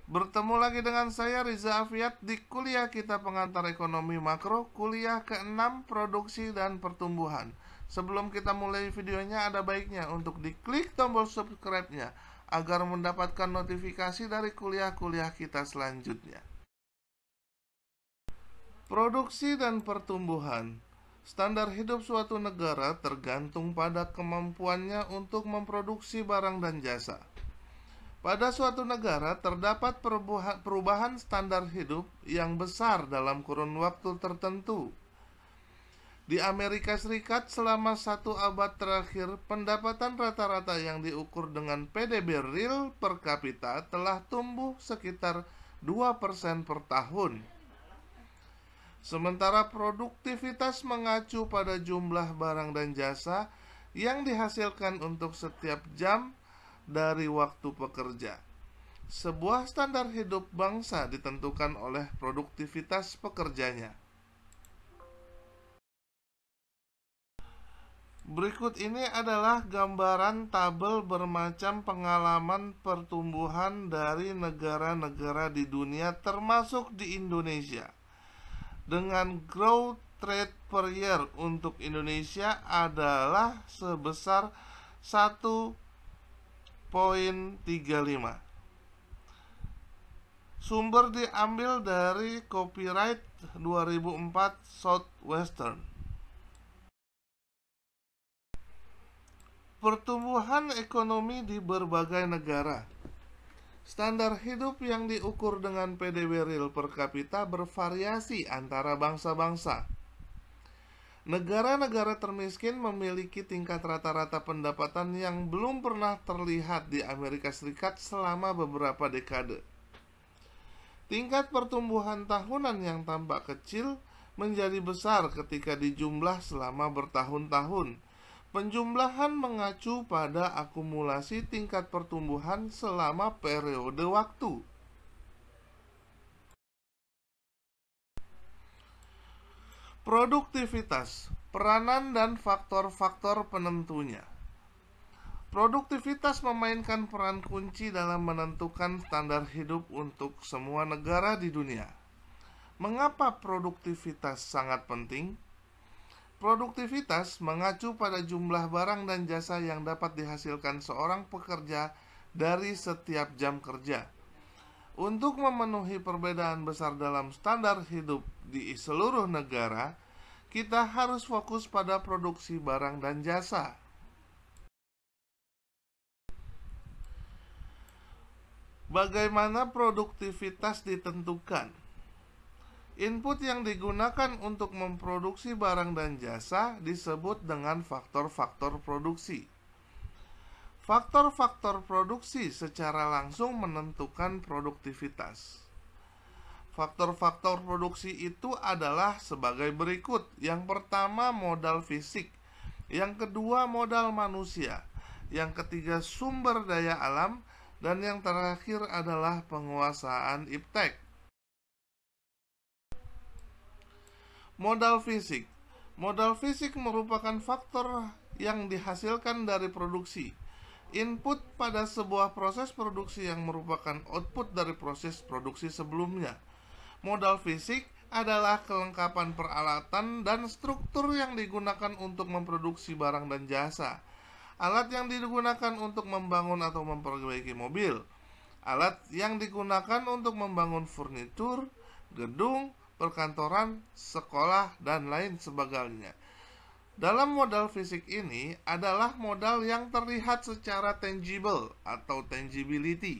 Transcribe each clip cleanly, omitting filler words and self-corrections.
Bertemu lagi dengan saya Riza Afiat di kuliah kita pengantar ekonomi makro, kuliah ke-6 produksi dan pertumbuhan. Sebelum kita mulai videonya, ada baiknya untuk diklik tombol subscribe-nya agar mendapatkan notifikasi dari kuliah-kuliah kita selanjutnya. Produksi dan pertumbuhan. Standar hidup suatu negara tergantung pada kemampuannya untuk memproduksi barang dan jasa. Pada suatu negara terdapat perubahan standar hidup yang besar dalam kurun waktu tertentu. Di Amerika Serikat selama 1 abad terakhir, pendapatan rata-rata yang diukur dengan PDB real per kapita telah tumbuh sekitar 2% per tahun. Sementara produktivitas mengacu pada jumlah barang dan jasa yang dihasilkan untuk setiap jam dari waktu pekerja. Sebuah standar hidup bangsa ditentukan oleh produktivitas pekerjanya. Berikut ini adalah gambaran tabel bermacam pengalaman pertumbuhan dari negara-negara di dunia termasuk di Indonesia. Dengan growth rate per year untuk Indonesia adalah sebesar 1,35. Sumber diambil dari copyright 2004 Southwestern. Pertumbuhan ekonomi di berbagai negara. Standar hidup yang diukur dengan PDB real per kapita bervariasi antara bangsa-bangsa. Negara-negara termiskin memiliki tingkat rata-rata pendapatan yang belum pernah terlihat di Amerika Serikat selama beberapa dekade. Tingkat pertumbuhan tahunan yang tampak kecil menjadi besar ketika dijumlah selama bertahun-tahun. Penjumlahan mengacu pada akumulasi tingkat pertumbuhan selama periode waktu. Produktivitas, peranan dan faktor-faktor penentunya. Produktivitas memainkan peran kunci dalam menentukan standar hidup untuk semua negara di dunia. Mengapa produktivitas sangat penting? Produktivitas mengacu pada jumlah barang dan jasa yang dapat dihasilkan seorang pekerja dari setiap jam kerja. Untuk memenuhi perbedaan besar dalam standar hidup di seluruh negara, kita harus fokus pada produksi barang dan jasa. Bagaimana produktivitas ditentukan? Input yang digunakan untuk memproduksi barang dan jasa disebut dengan faktor-faktor produksi. Faktor-faktor produksi secara langsung menentukan produktivitas. Faktor-faktor produksi itu adalah sebagai berikut. Yang pertama, modal fisik. Yang kedua, modal manusia. Yang ketiga, sumber daya alam. Dan yang terakhir adalah penguasaan iptek. Modal fisik. Modal fisik merupakan faktor yang dihasilkan dari produksi. Input pada sebuah proses produksi yang merupakan output dari proses produksi sebelumnya. Modal fisik adalah kelengkapan peralatan dan struktur yang digunakan untuk memproduksi barang dan jasa. Alat yang digunakan untuk membangun atau memperbaiki mobil. Alat yang digunakan untuk membangun furnitur, gedung, perkantoran, sekolah, dan lain sebagainya. Dalam modal fisik ini adalah modal yang terlihat secara tangible atau tangibility.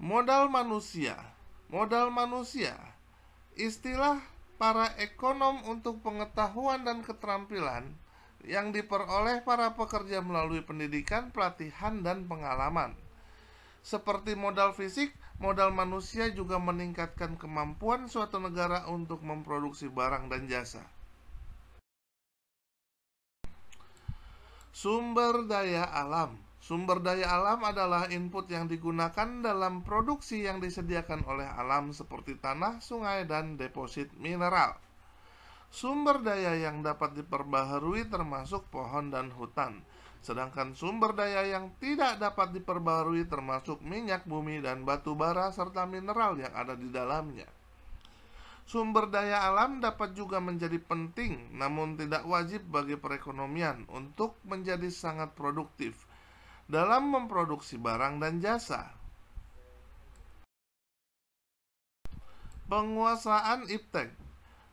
Modal manusia. Modal manusia, istilah para ekonom untuk pengetahuan dan keterampilan yang diperoleh para pekerja melalui pendidikan, pelatihan, dan pengalaman. Seperti modal fisik, modal manusia juga meningkatkan kemampuan suatu negara untuk memproduksi barang dan jasa. Sumber daya alam. Sumber daya alam adalah input yang digunakan dalam produksi yang disediakan oleh alam seperti tanah, sungai, dan deposit mineral. Sumber daya yang dapat diperbaharui termasuk pohon dan hutan. Sedangkan sumber daya yang tidak dapat diperbarui termasuk minyak bumi dan batu bara serta mineral yang ada di dalamnya. Sumber daya alam dapat juga menjadi penting, namun tidak wajib bagi perekonomian untuk menjadi sangat produktif dalam memproduksi barang dan jasa. Penguasaan iptek.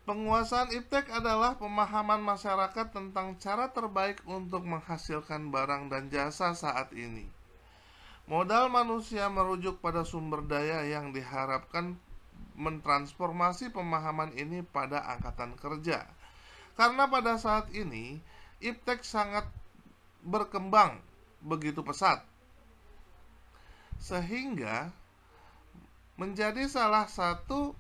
Penguasaan iptek adalah pemahaman masyarakat tentang cara terbaik untuk menghasilkan barang dan jasa saat ini. Modal manusia merujuk pada sumber daya yang diharapkan mentransformasi pemahaman ini pada angkatan kerja. Karena pada saat ini, iptek sangat berkembang begitu pesat, sehingga menjadi salah satu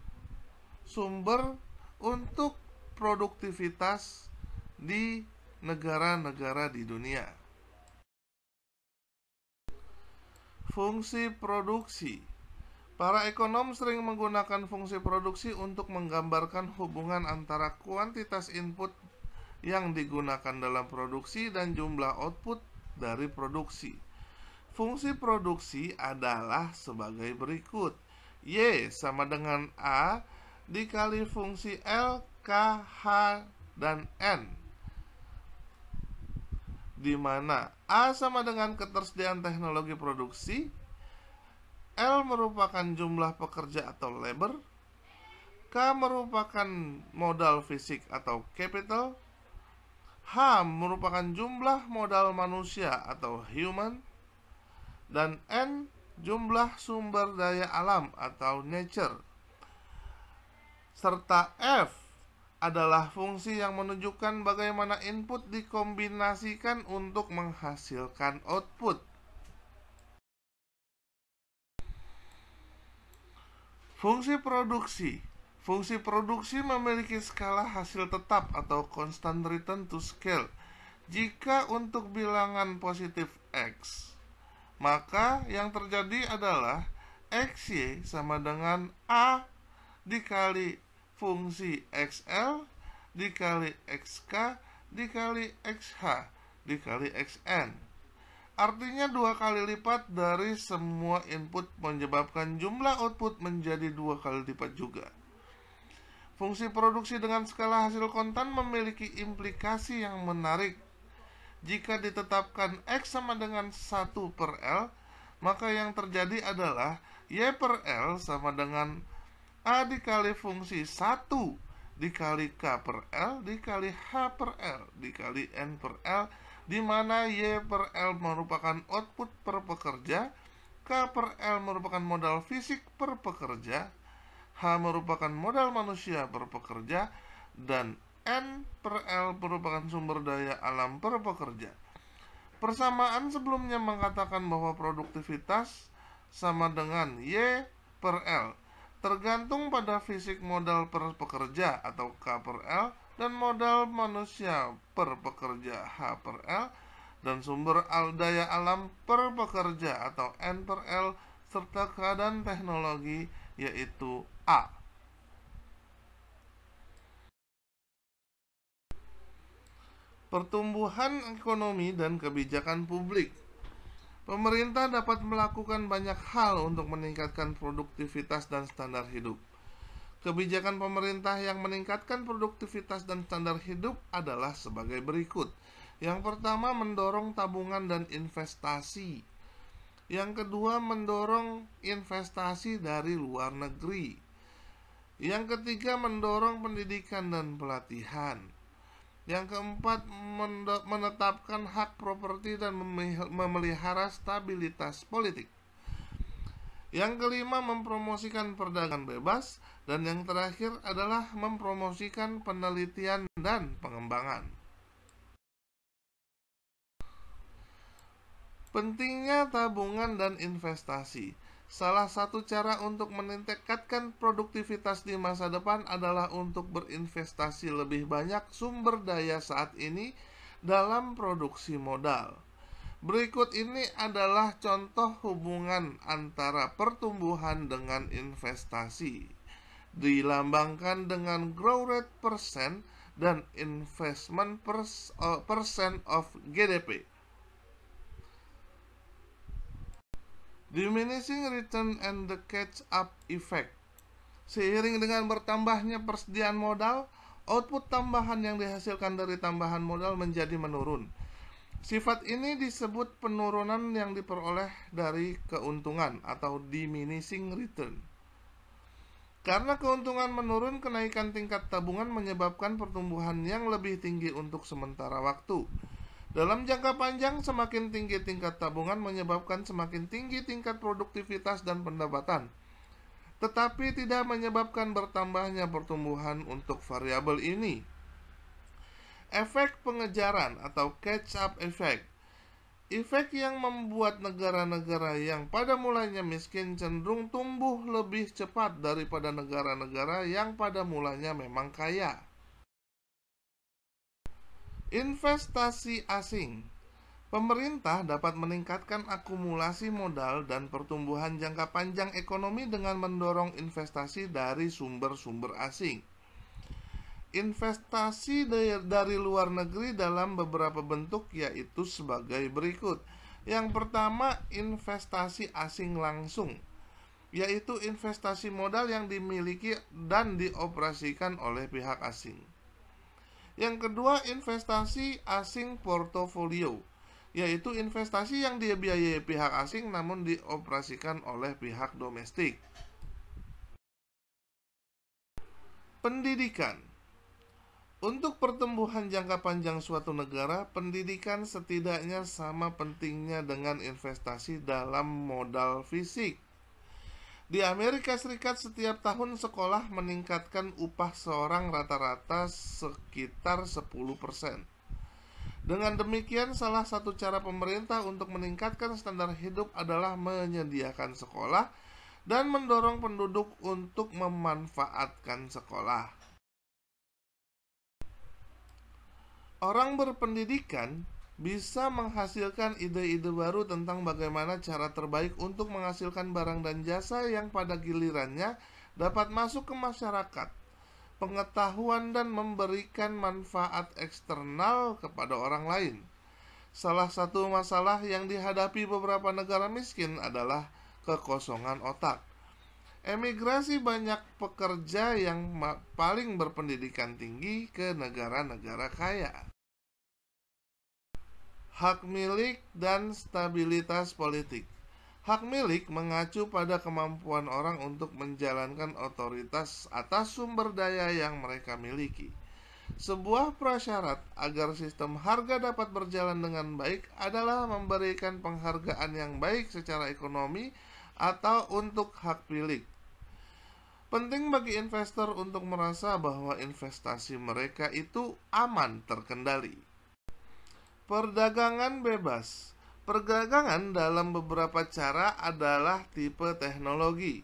sumber untuk produktivitas di negara-negara di dunia. Fungsi produksi. Para ekonom sering menggunakan fungsi produksi untuk menggambarkan hubungan antara kuantitas input yang digunakan dalam produksi dan jumlah output dari produksi. Fungsi produksi adalah sebagai berikut. Y sama dengan A dikali fungsi L, K, H, dan N, di mana A sama dengan ketersediaan teknologi produksi, L merupakan jumlah pekerja atau labor, K merupakan modal fisik atau capital, H merupakan jumlah modal manusia atau human, dan N jumlah sumber daya alam atau nature. Serta F adalah fungsi yang menunjukkan bagaimana input dikombinasikan untuk menghasilkan output. Fungsi produksi. Fungsi produksi memiliki skala hasil tetap atau constant return to scale. Jika untuk bilangan positif X, maka yang terjadi adalah XY sama dengan A dikali fungsi XL dikali XK dikali XH dikali XN. Artinya 2 kali lipat dari semua input menyebabkan jumlah output menjadi 2 kali lipat juga. Fungsi produksi dengan skala hasil kontan memiliki implikasi yang menarik. Jika ditetapkan X sama dengan 1 per L, maka yang terjadi adalah Y per L sama dengan A dikali fungsi 1 dikali K per L dikali H per L dikali N per L, di mana Y per L merupakan output per pekerja, K per L merupakan modal fisik per pekerja, H merupakan modal manusia per pekerja, dan N per L merupakan sumber daya alam per pekerja. Persamaan sebelumnya mengatakan bahwa produktivitas sama dengan Y per L, tergantung pada fisik modal per pekerja atau K per L dan modal manusia per pekerja H per L, dan sumber daya alam per pekerja atau N per L, serta keadaan teknologi yaitu A. Pertumbuhan ekonomi dan kebijakan publik. Pemerintah dapat melakukan banyak hal untuk meningkatkan produktivitas dan standar hidup. Kebijakan pemerintah yang meningkatkan produktivitas dan standar hidup adalah sebagai berikut. Yang pertama, mendorong tabungan dan investasi. Yang kedua, mendorong investasi dari luar negeri. Yang ketiga, mendorong pendidikan dan pelatihan. Yang keempat, menetapkan hak properti dan memelihara stabilitas politik. Yang kelima, mempromosikan perdagangan bebas. Dan yang terakhir adalah mempromosikan penelitian dan pengembangan. Pentingnya tabungan dan investasi. Salah satu cara untuk meningkatkan produktivitas di masa depan adalah untuk berinvestasi lebih banyak sumber daya saat ini dalam produksi modal. Berikut ini adalah contoh hubungan antara pertumbuhan dengan investasi. Dilambangkan dengan growth rate persen dan investment percent of GDP. Diminishing return and the catch-up effect. Seiring dengan bertambahnya persediaan modal, output tambahan yang dihasilkan dari tambahan modal menjadi menurun. Sifat ini disebut penurunan yang diperoleh dari keuntungan atau diminishing return. Karena keuntungan menurun, kenaikan tingkat tabungan menyebabkan pertumbuhan yang lebih tinggi untuk sementara waktu. Dalam jangka panjang, semakin tinggi tingkat tabungan menyebabkan semakin tinggi tingkat produktivitas dan pendapatan, tetapi tidak menyebabkan bertambahnya pertumbuhan untuk variabel ini. Efek pengejaran atau catch-up effect. Efek yang membuat negara-negara yang pada mulanya miskin cenderung tumbuh lebih cepat daripada negara-negara yang pada mulanya memang kaya. Investasi asing. Pemerintah dapat meningkatkan akumulasi modal dan pertumbuhan jangka panjang ekonomi dengan mendorong investasi dari sumber-sumber asing. Investasi dari luar negeri dalam beberapa bentuk yaitu sebagai berikut. Yang pertama, investasi asing langsung, yaitu investasi modal yang dimiliki dan dioperasikan oleh pihak asing. Yang kedua, investasi asing portofolio, yaitu investasi yang dibiayai pihak asing namun dioperasikan oleh pihak domestik. Pendidikan. Untuk pertumbuhan jangka panjang suatu negara, pendidikan setidaknya sama pentingnya dengan investasi dalam modal fisik. Di Amerika Serikat, setiap tahun sekolah meningkatkan upah seorang rata-rata sekitar 10%. Dengan demikian, salah satu cara pemerintah untuk meningkatkan standar hidup adalah menyediakan sekolah dan mendorong penduduk untuk memanfaatkan sekolah. Orang berpendidikan bisa menghasilkan ide-ide baru tentang bagaimana cara terbaik untuk menghasilkan barang dan jasa yang pada gilirannya dapat masuk ke masyarakat, pengetahuan dan memberikan manfaat eksternal kepada orang lain. Salah satu masalah yang dihadapi beberapa negara miskin adalah kekosongan otak. Emigrasi banyak pekerja yang paling berpendidikan tinggi ke negara-negara kaya. Hak milik dan stabilitas politik. Hak milik mengacu pada kemampuan orang untuk menjalankan otoritas atas sumber daya yang mereka miliki. Sebuah prasyarat agar sistem harga dapat berjalan dengan baik adalah memberikan penghargaan yang baik secara ekonomi atau untuk hak milik. Penting bagi investor untuk merasa bahwa investasi mereka itu aman terkendali. Perdagangan bebas. Perdagangan dalam beberapa cara adalah tipe teknologi.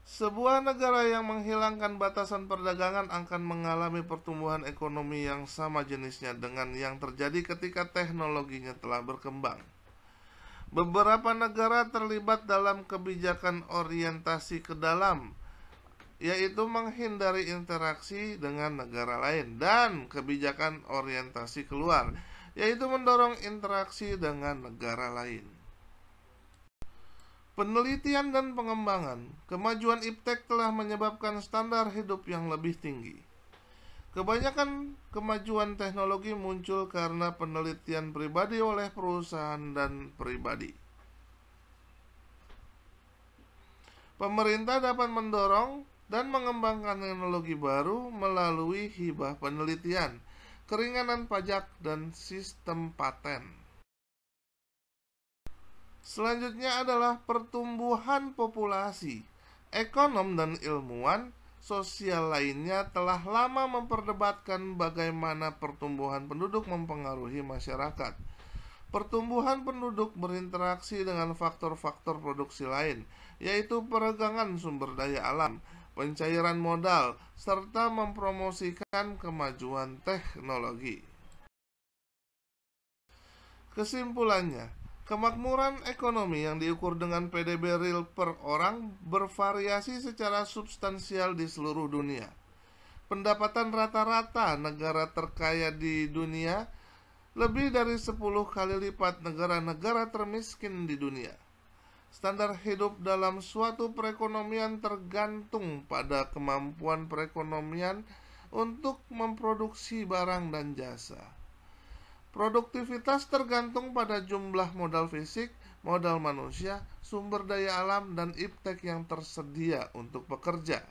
Sebuah negara yang menghilangkan batasan perdagangan akan mengalami pertumbuhan ekonomi yang sama jenisnya dengan yang terjadi ketika teknologinya telah berkembang. Beberapa negara terlibat dalam kebijakan orientasi ke dalam, yaitu menghindari interaksi dengan negara lain, dan kebijakan orientasi keluar, yaitu mendorong interaksi dengan negara lain. Penelitian dan pengembangan. Kemajuan iptek telah menyebabkan standar hidup yang lebih tinggi. Kebanyakan kemajuan teknologi muncul karena penelitian pribadi oleh perusahaan dan pribadi. Pemerintah dapat mendorong dan mengembangkan teknologi baru melalui hibah penelitian, keringanan pajak, dan sistem paten. Selanjutnya adalah pertumbuhan populasi. Ekonom dan ilmuwan sosial lainnya telah lama memperdebatkan bagaimana pertumbuhan penduduk mempengaruhi masyarakat. Pertumbuhan penduduk berinteraksi dengan faktor-faktor produksi lain, yaitu peregangan sumber daya alam, pencairan modal, serta mempromosikan kemajuan teknologi. Kesimpulannya, kemakmuran ekonomi yang diukur dengan PDB real per orang bervariasi secara substansial di seluruh dunia. Pendapatan rata-rata negara terkaya di dunia lebih dari 10 kali lipat negara-negara termiskin di dunia. Standar hidup dalam suatu perekonomian tergantung pada kemampuan perekonomian untuk memproduksi barang dan jasa. Produktivitas tergantung pada jumlah modal fisik, modal manusia, sumber daya alam, dan iptek yang tersedia untuk bekerja.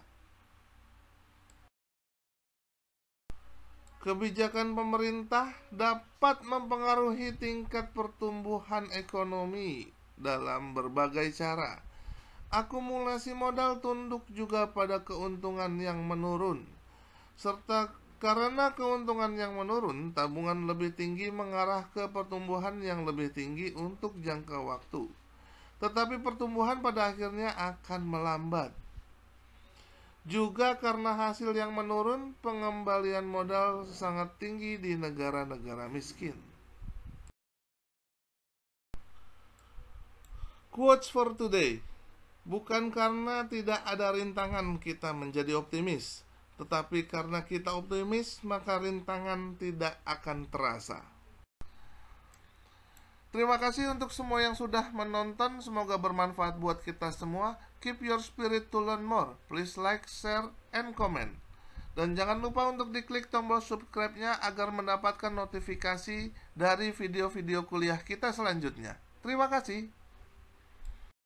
Kebijakan pemerintah dapat mempengaruhi tingkat pertumbuhan ekonomi dalam berbagai cara. Akumulasi modal tunduk juga pada keuntungan yang menurun, serta karena keuntungan yang menurun, tabungan lebih tinggi mengarah ke pertumbuhan yang lebih tinggi untuk jangka waktu. Tetapi pertumbuhan pada akhirnya akan melambat. Juga karena hasil yang menurun, pengembalian modal sangat tinggi di negara-negara miskin. Quotes for today. Bukan karena tidak ada rintangan kita menjadi optimis, tetapi karena kita optimis, maka rintangan tidak akan terasa. Terima kasih untuk semua yang sudah menonton. Semoga bermanfaat buat kita semua. Keep your spirit to learn more. Please like, share, and comment. Dan jangan lupa untuk diklik tombol subscribe-nya agar mendapatkan notifikasi dari video-video kuliah kita selanjutnya. Terima kasih.